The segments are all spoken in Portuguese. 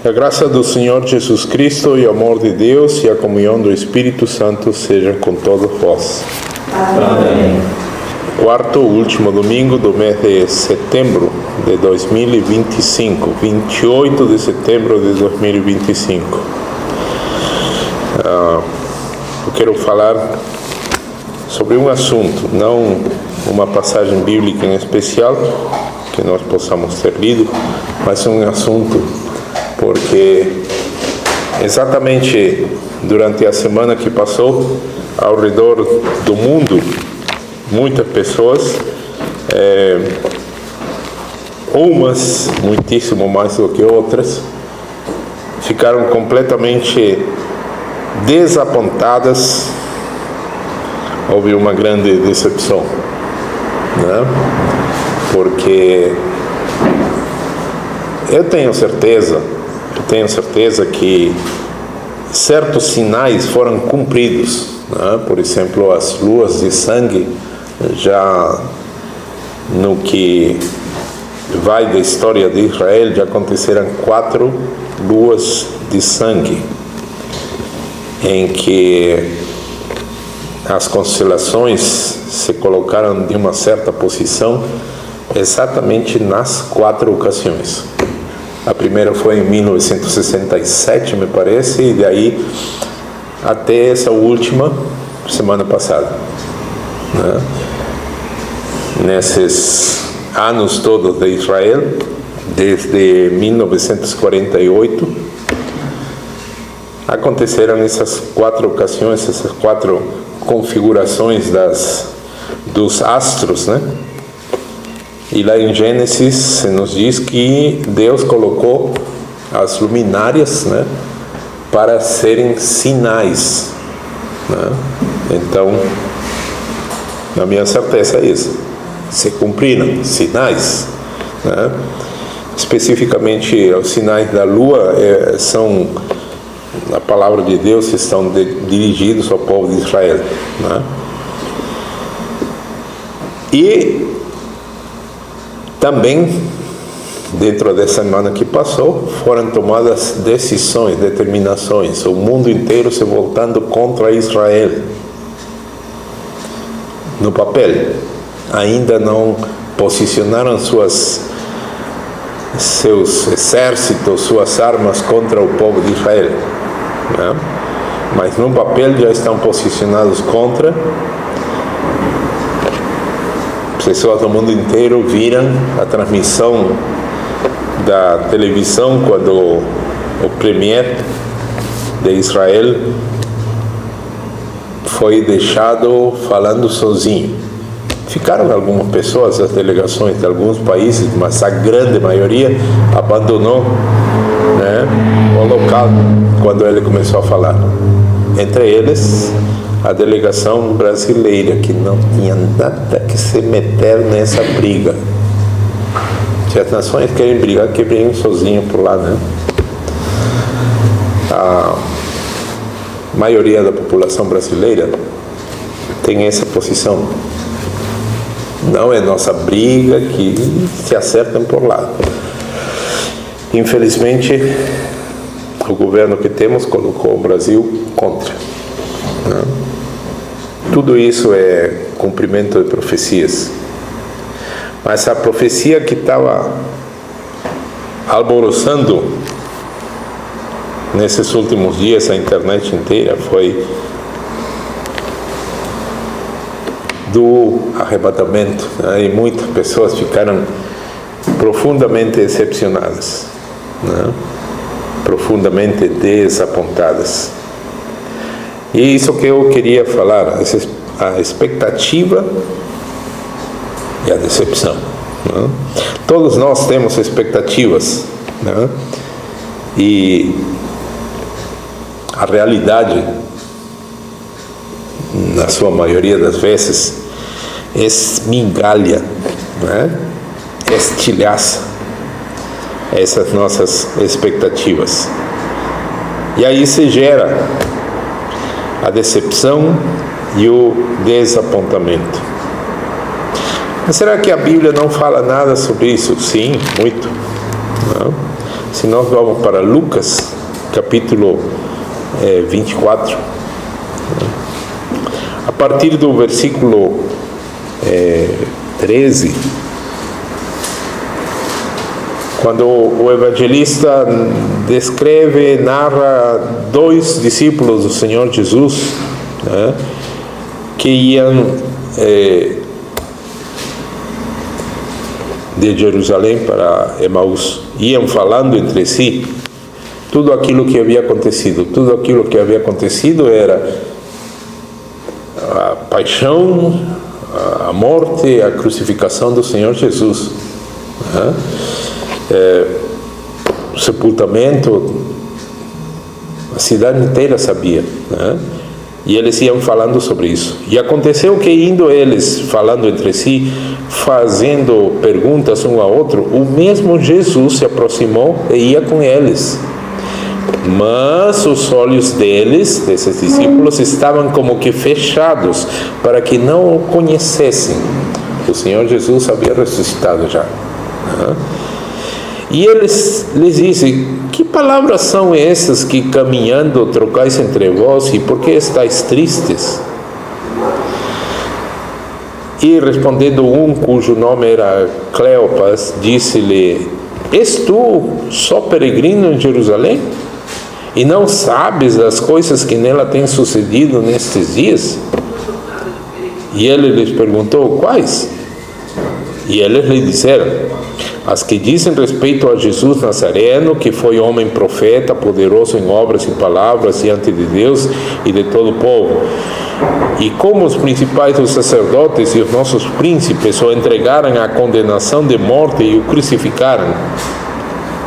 A graça do Senhor Jesus Cristo e o amor de Deus e a comunhão do Espírito Santo sejam com todos vós. Amém. Quarto último domingo do mês de setembro de 2025, 28 de setembro de 2025. Eu quero falar sobre um assunto, não uma passagem bíblica em especial que nós possamos ter lido, mas um assunto porque exatamente durante a semana que passou, ao redor do mundo, muitas pessoas, umas muitíssimo mais do que outras, ficaram completamente desapontadas. Houve uma grande decepção, né? Porque eu tenho certeza que certos sinais foram cumpridos, né? Por exemplo, as luas de sangue, já no que vai da história de Israel, já aconteceram 4 luas de sangue, em que as constelações se colocaram de uma certa posição exatamente nas 4 ocasiões. A primeira foi em 1967, me parece, e daí até essa última semana passada, né? Nesses anos todos de Israel, desde 1948, aconteceram essas 4 ocasiões, essas 4 configurações dos astros, né? E lá em Gênesis se nos diz que Deus colocou as luminárias, né, para serem sinais, né? Então, a minha certeza é isso. Se cumpriram sinais, né? Especificamente os sinais da lua são, na palavra de Deus, estão dirigidos ao povo de Israel, né? E também, dentro dessa semana que passou, foram tomadas decisões, determinações, o mundo inteiro se voltando contra Israel. No papel, ainda não posicionaram seus exércitos, suas armas contra o povo de Israel, né? Mas no papel já estão posicionados contra. Pessoas do mundo inteiro viram a transmissão da televisão quando o premier de Israel foi deixado falando sozinho. Ficaram algumas pessoas, as delegações de alguns países, mas a grande maioria abandonou, né, o local quando ele começou a falar. Entre eles, a delegação brasileira, que não tinha nada que se meter nessa briga. Se as nações querem brigar, que briguem sozinhos por lá, né? A maioria da população brasileira tem essa posição. Não é nossa briga, que se acertam por lá. Infelizmente, o governo que temos colocou o Brasil contra, né? Tudo isso é cumprimento de profecias. Mas a profecia que estava alvoroçando nesses últimos dias a internet inteira foi do arrebatamento, né? E muitas pessoas ficaram profundamente decepcionadas, né? Profundamente desapontadas. E é isso que eu queria falar, a expectativa e a decepção, né? Todos nós temos expectativas, né? E a realidade, na sua maioria das vezes, é migalha, né? É estilhaça essas nossas expectativas. E aí se gera a decepção e o desapontamento. Mas será que a Bíblia não fala nada sobre isso? Sim, muito. Não? Se nós vamos para Lucas, capítulo 24, a partir do versículo 13, quando o evangelista descreve, narra dois discípulos do Senhor Jesus, né, que iam de Jerusalém para Emaús, iam falando entre si tudo aquilo que havia acontecido. Tudo aquilo que havia acontecido era a paixão, a morte, a crucificação do Senhor Jesus, né? O sepultamento, a cidade inteira sabia, né? E eles iam falando sobre isso. E aconteceu que, indo eles falando entre si, fazendo perguntas um ao outro, o mesmo Jesus se aproximou e ia com eles. Mas os olhos deles, desses discípulos, estavam como que fechados, para que não o conhecessem. O Senhor Jesus havia ressuscitado já. E eles lhes dizem: que palavras são essas que caminhando trocais entre vós, e por que estáis tristes? E respondendo um, cujo nome era Cleopas, disse-lhe: és tu só peregrino em Jerusalém? E não sabes das coisas que nela têm sucedido nestes dias? E ele lhes perguntou: quais? E eles lhe disseram: as que dizem respeito a Jesus Nazareno, que foi homem profeta, poderoso em obras e palavras diante de Deus e de todo o povo. E como os principais dos sacerdotes e os nossos príncipes o entregaram à condenação de morte e o crucificaram.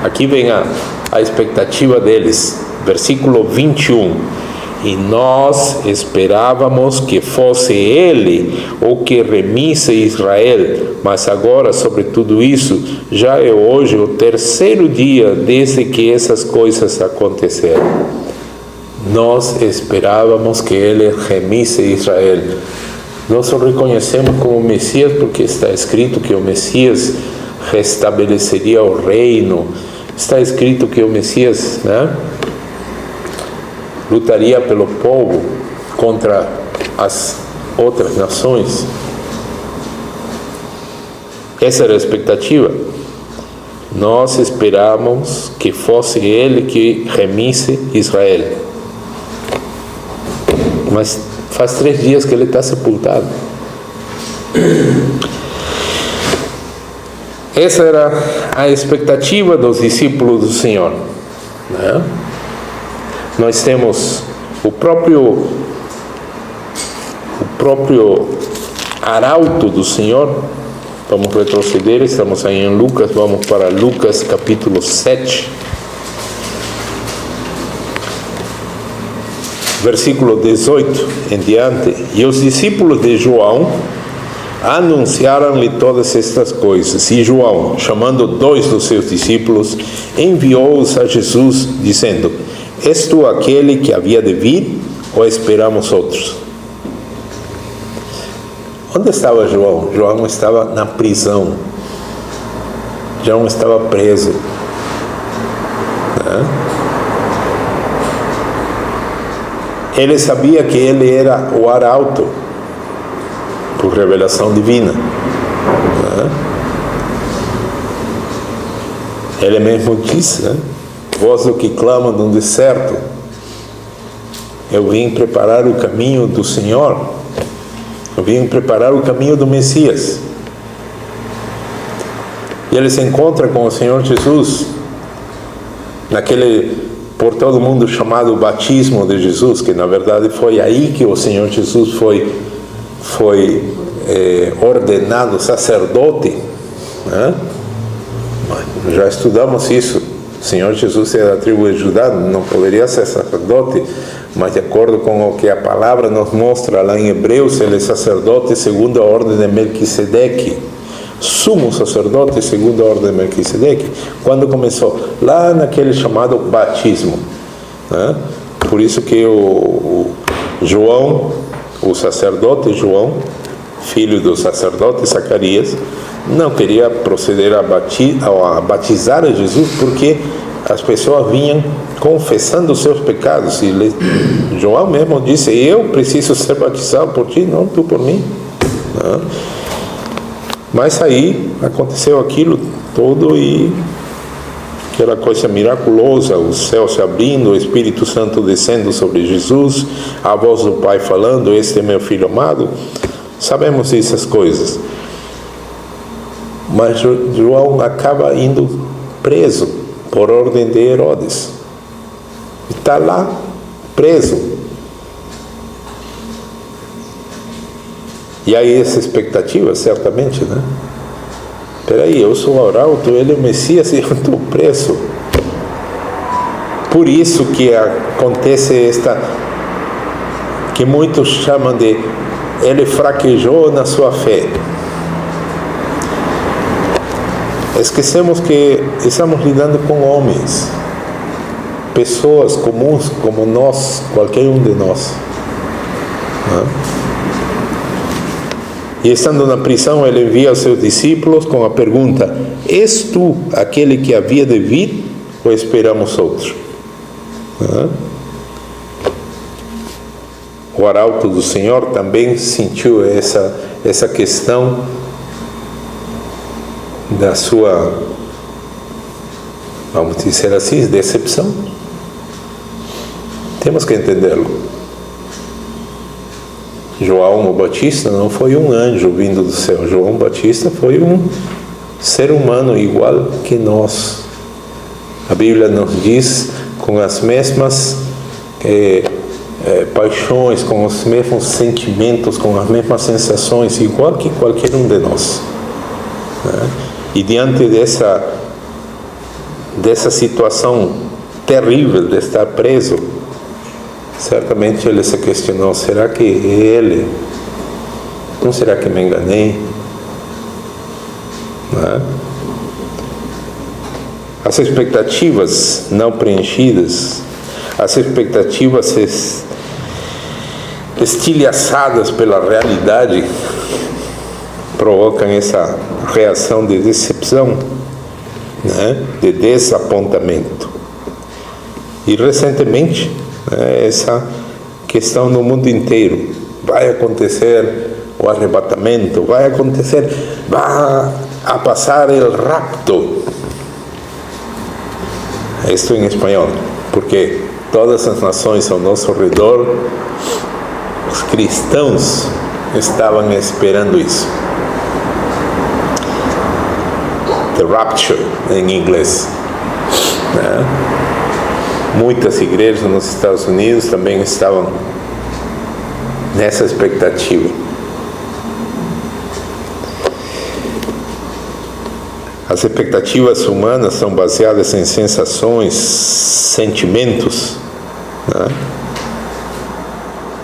Aqui vem a expectativa deles. Versículo 21. E nós esperávamos que fosse ele o que remisse Israel, mas agora, sobre tudo isso, já é hoje o terceiro dia desde que essas coisas aconteceram. Nós esperávamos que ele remisse Israel. Nós o reconhecemos como Messias porque está escrito que o Messias restabeleceria o reino. Está escrito que o Messias, né, lutaria pelo povo contra as outras nações. Essa era a expectativa. Nós esperávamos que fosse ele que remisse Israel. Mas faz 3 dias que ele está sepultado. Essa era a expectativa dos discípulos do Senhor, né? Nós temos o próprio arauto do Senhor. Vamos retroceder, estamos aí em Lucas, vamos para Lucas capítulo 7, versículo 18 em diante. E os discípulos de João anunciaram-lhe todas estas coisas. E João, chamando 2 dos seus discípulos, enviou-os a Jesus, dizendo: és tu aquele que havia de vir, ou esperamos outros? Onde estava João? João estava na prisão. João estava preso, né? Ele sabia que ele era o arauto, por revelação divina, né? Ele mesmo disse, né? Voz do que clama no deserto, eu vim preparar o caminho do Senhor, eu vim preparar o caminho do Messias. E ele se encontra com o Senhor Jesus naquele, por todo mundo chamado batismo de Jesus, que na verdade foi aí que o Senhor Jesus foi ordenado sacerdote, né? Já estudamos isso. O Senhor Jesus era da tribo de Judá, não poderia ser sacerdote, mas de acordo com o que a palavra nos mostra lá em Hebreus, ele é sacerdote segundo a ordem de Melquisedeque, sumo sacerdote segundo a ordem de Melquisedeque. Quando começou? Lá naquele chamado batismo, né? Por isso que o João, o sacerdote João, filho do sacerdote Zacarias, não queria proceder a batizar a Jesus, porque as pessoas vinham confessando os seus pecados. E João mesmo disse: eu preciso ser batizado por ti, não tu por mim. Mas aí aconteceu aquilo todo, e aquela coisa miraculosa, o céu se abrindo, o Espírito Santo descendo sobre Jesus, a voz do Pai falando: este é meu Filho amado. Sabemos essas coisas. Mas João acaba indo preso por ordem de Herodes. Está lá preso. E aí essa expectativa, certamente, né? Peraí, eu sou o arauto, ele é o Messias e eu estou preso. Por isso que acontece esta, que muitos chamam de ele fraquejou na sua fé. Esquecemos que estamos lidando com homens, pessoas comuns como nós, qualquer um de nós. E estando na prisão, ele envia os seus discípulos com a pergunta: és tu aquele que havia de vir, ou esperamos outro? O arauto do Senhor também sentiu essa questão da sua, vamos dizer assim, decepção. Temos que entendê-lo. João o Batista não foi um anjo vindo do céu. João Batista foi um ser humano igual que nós. A Bíblia nos diz, com as mesmas paixões, com os mesmos sentimentos, com as mesmas sensações, igual que qualquer um de nós. E diante dessa situação terrível de estar preso, certamente ele se questionou: será que ele? Não será que me enganei? As expectativas não preenchidas, as expectativas estilhaçadas pela realidade, provocam essa reação de decepção, de desapontamento. E recentemente, essa questão no mundo inteiro: vai acontecer o arrebatamento, vai a passar el rapto. Isto em espanhol, porque todas as nações ao nosso redor, os cristãos estavam esperando isso. The rapture em inglês. Muitas igrejas nos Estados Unidos também estavam nessa expectativa. As expectativas humanas são baseadas em sensações, sentimentos,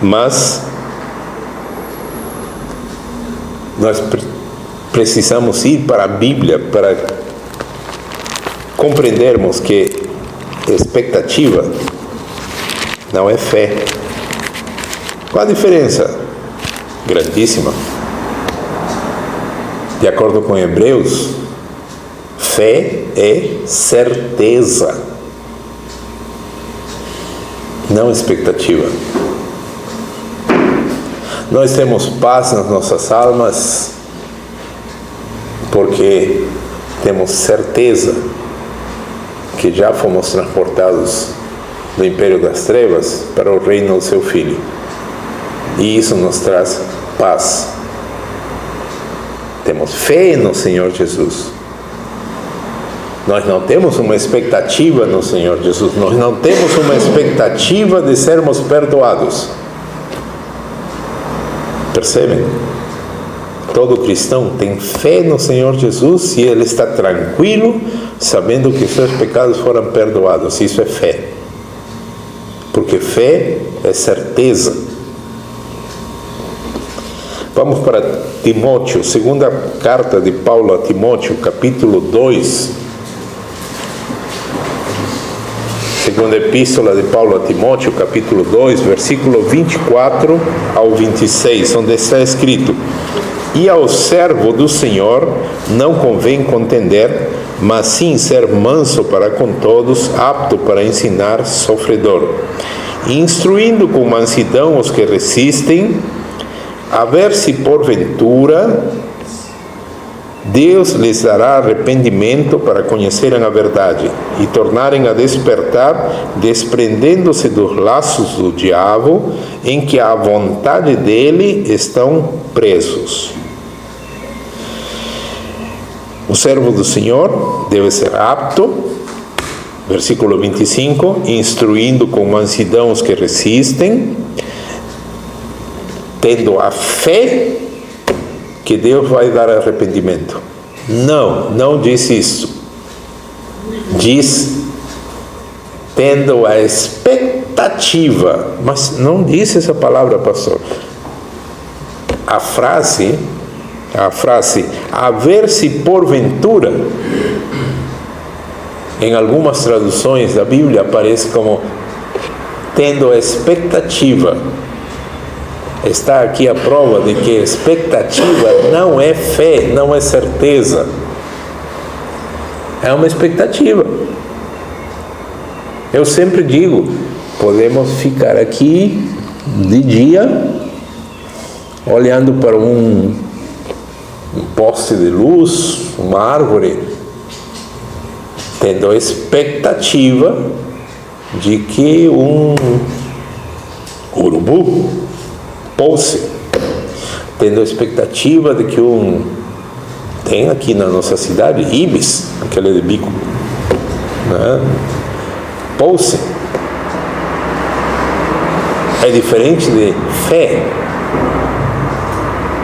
mas nós precisamos ir para a Bíblia para compreendermos que expectativa não é fé. Qual a diferença? Grandíssima. De acordo com Hebreus, fé é certeza, não expectativa. Nós temos paz nas nossas almas porque temos certeza que já fomos transportados do império das trevas para o reino do seu Filho. E isso nos traz paz. Temos fé no Senhor Jesus. Nós não temos uma expectativa no Senhor Jesus. Nós não temos uma expectativa de sermos perdoados. Percebem? Todo cristão tem fé no Senhor Jesus e ele está tranquilo, sabendo que seus pecados foram perdoados. Isso é fé. Porque fé é certeza. Vamos para Timóteo, segunda carta de Paulo a Timóteo, capítulo 2. Segunda Epístola de Paulo a Timóteo, capítulo 2, versículo 24 ao 26, onde está escrito: E ao servo do Senhor não convém contender, mas sim ser manso para com todos, apto para ensinar, sofredor, instruindo com mansidão os que resistem, a ver se porventura Deus lhes dará arrependimento para conhecerem a verdade e tornarem a despertar, desprendendo-se dos laços do diabo, em que à vontade dele estão presos. O servo do Senhor deve ser apto, versículo 25, instruindo com mansidão os que resistem, tendo a fé que Deus vai dar arrependimento. Não diz isso. Diz tendo a expectativa, mas não diz essa palavra, pastor. A frase, a ver se porventura, em algumas traduções da Bíblia aparece como tendo a expectativa. Está aqui a prova de que expectativa não é fé, não é certeza. É uma expectativa. Eu sempre digo, podemos ficar aqui de dia, olhando para um poste de luz, uma árvore, tendo a expectativa de que um urubu pouse, tendo a expectativa de que tem aqui na nossa cidade ibis, aquele de bico, né? Pouse. É diferente de fé.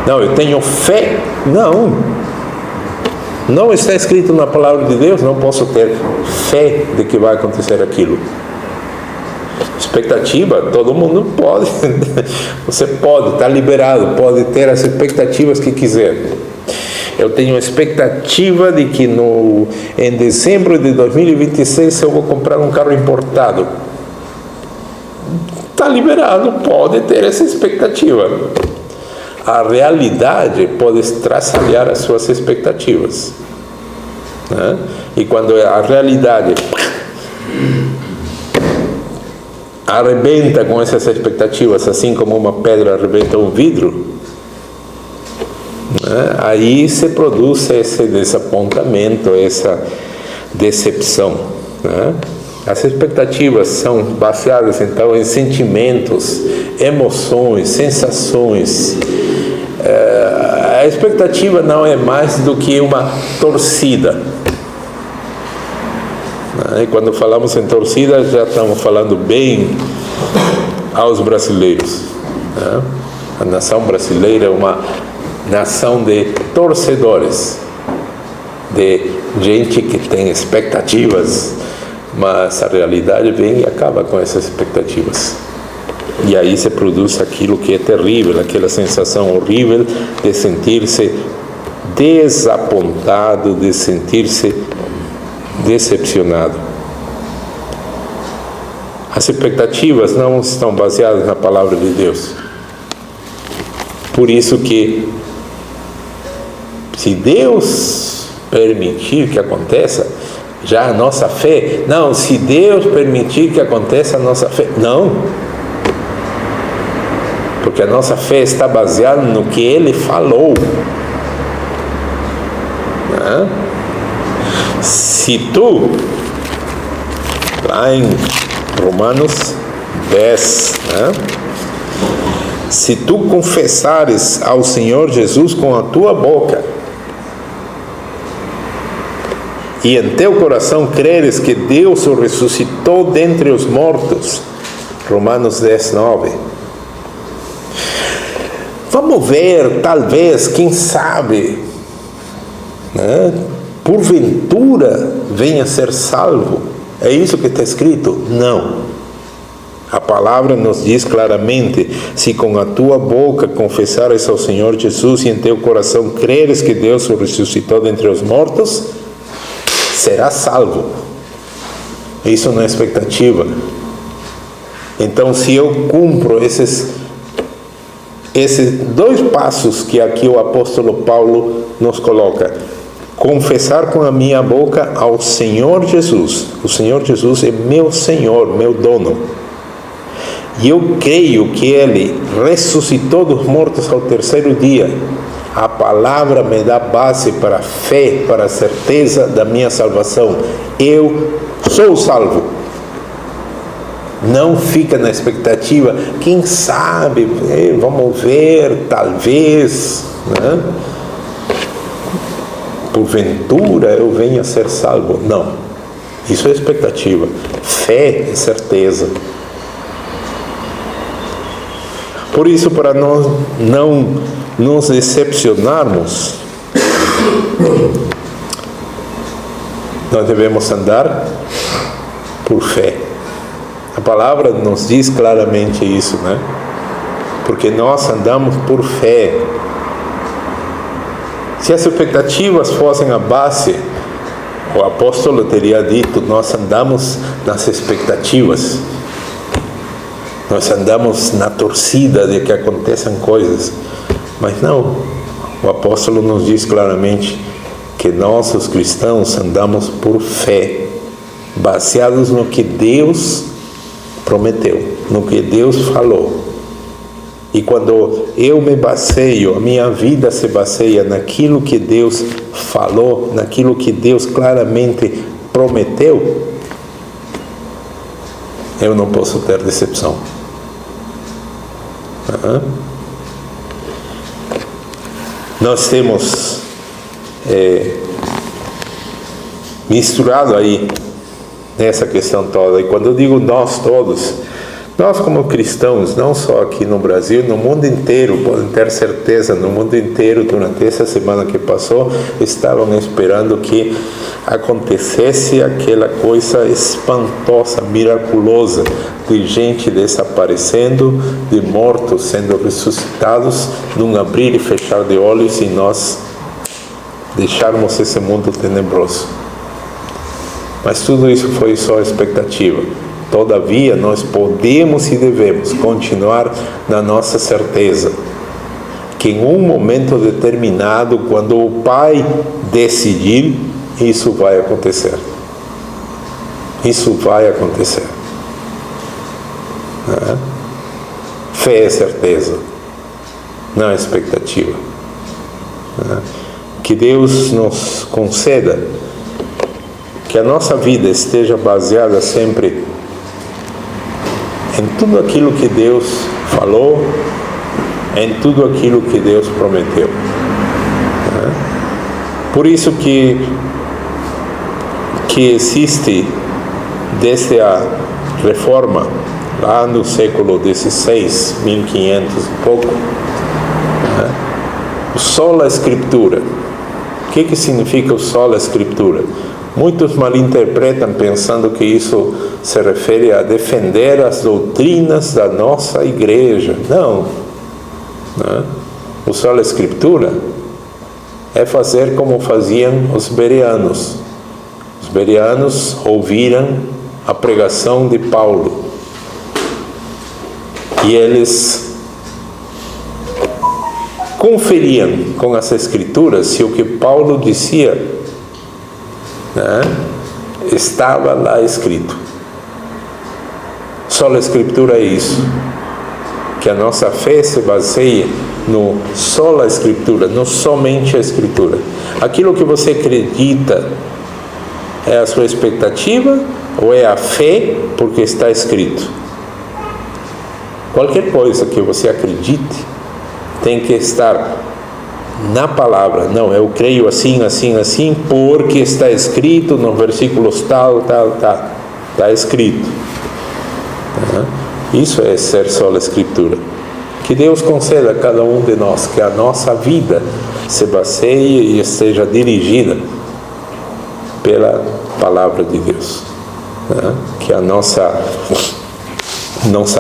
Não, eu tenho fé. Não está escrito na palavra de Deus, não posso ter fé de que vai acontecer aquilo. Expectativa, todo mundo pode. Você pode, está liberado, pode ter as expectativas que quiser. Eu tenho expectativa de que em dezembro de 2026 eu vou comprar um carro importado. Está liberado, pode ter essa expectativa. A realidade pode estraçalhar as suas expectativas, né? E quando a realidade arrebenta com essas expectativas, assim como uma pedra arrebenta um vidro, né? Aí se produz esse desapontamento, essa decepção, né? As expectativas são baseadas então em sentimentos, emoções, sensações. A expectativa não é mais do que uma torcida. E quando falamos em torcida, já estamos falando bem aos brasileiros. A nação brasileira é uma nação de torcedores, de gente que tem expectativas, mas a realidade vem e acaba com essas expectativas. E aí se produz aquilo que é terrível, aquela sensação horrível de sentir-se desapontado, de sentir-se decepcionado. As expectativas não estão baseadas na palavra de Deus. Por isso que, se Deus permitir que aconteça, já a nossa fé, não, se Deus permitir que aconteça a nossa fé, não. Porque a nossa fé está baseada no que Ele falou. Né? Se tu, lá em Romanos 10, né? Se tu confessares ao Senhor Jesus com a tua boca e em teu coração creres que Deus o ressuscitou dentre os mortos, Romanos 10, 9. Vamos ver, talvez, quem sabe, né? Porventura venha a ser salvo. É isso que está escrito? Não. A palavra nos diz claramente: se com a tua boca confessares ao Senhor Jesus e em teu coração creres que Deus o ressuscitou dentre os mortos, serás salvo. Isso não é expectativa. Então, se eu cumpro esses 2 passos que aqui o apóstolo Paulo nos coloca: confessar com a minha boca ao Senhor Jesus. O Senhor Jesus é meu Senhor, meu dono. E eu creio que Ele ressuscitou dos mortos ao 3º dia. A palavra me dá base para a fé, para a certeza da minha salvação. Eu sou salvo. Não fica na expectativa, quem sabe, vamos ver, talvez, né? Porventura eu venha a ser salvo. Não, isso é expectativa. Fé é certeza. Por isso, para nós não nos decepcionarmos, nós devemos andar por fé. A palavra nos diz claramente isso, né? Porque nós andamos por fé. Se as expectativas fossem a base, o apóstolo teria dito: nós andamos nas expectativas. Nós andamos na torcida de que aconteçam coisas. Mas não, o apóstolo nos diz claramente que nós, os cristãos, andamos por fé, baseados no que Deus prometeu, no que Deus falou. E quando eu me baseio, a minha vida se baseia naquilo que Deus falou, naquilo que Deus claramente prometeu, eu não posso ter decepção. Nós temos misturado aí nessa questão toda. E quando eu digo nós todos, nós como cristãos, não só aqui no Brasil, no mundo inteiro, podem ter certeza, no mundo inteiro, durante essa semana que passou, estavam esperando que acontecesse aquela coisa espantosa, miraculosa, de gente desaparecendo, de mortos sendo ressuscitados, num abrir e fechar de olhos, e nós deixarmos esse mundo tenebroso. Mas tudo isso foi só expectativa. Todavia, nós podemos e devemos continuar na nossa certeza que em um momento determinado, quando o Pai decidir, isso vai acontecer. Isso vai acontecer. Fé é certeza, não é expectativa. Que Deus nos conceda que a nossa vida esteja baseada sempre em tudo aquilo que Deus falou, em tudo aquilo que Deus prometeu. Por isso que existe desde a reforma, lá no século XVI, 1500 e pouco, o sola escritura. O que significa o sola escritura? Muitos malinterpretam pensando que isso se refere a defender as doutrinas da nossa igreja. Não. O sola escritura é fazer como faziam os bereanos. Os bereanos ouviram a pregação de Paulo e eles conferiam com as escrituras se o que Paulo dizia estava lá escrito. Só a escritura é isso, que a nossa fé se baseia no só a escritura, não somente a escritura. Aquilo que você acredita é a sua expectativa ou é a fé porque está escrito? Qualquer coisa que você acredite tem que estar na palavra. Não, eu creio assim, assim, assim, porque está escrito nos versículos tal, tal, tal. Está escrito. Isso é ser só a escritura. Que Deus conceda a cada um de nós que a nossa vida se baseie e esteja dirigida pela palavra de Deus. Que a nossa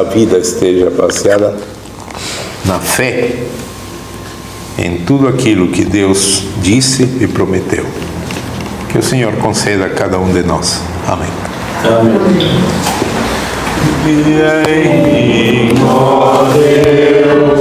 vida esteja baseada na fé, em tudo aquilo que Deus disse e prometeu. Que o Senhor conceda a cada um de nós. Amém. E em mim, ó Deus,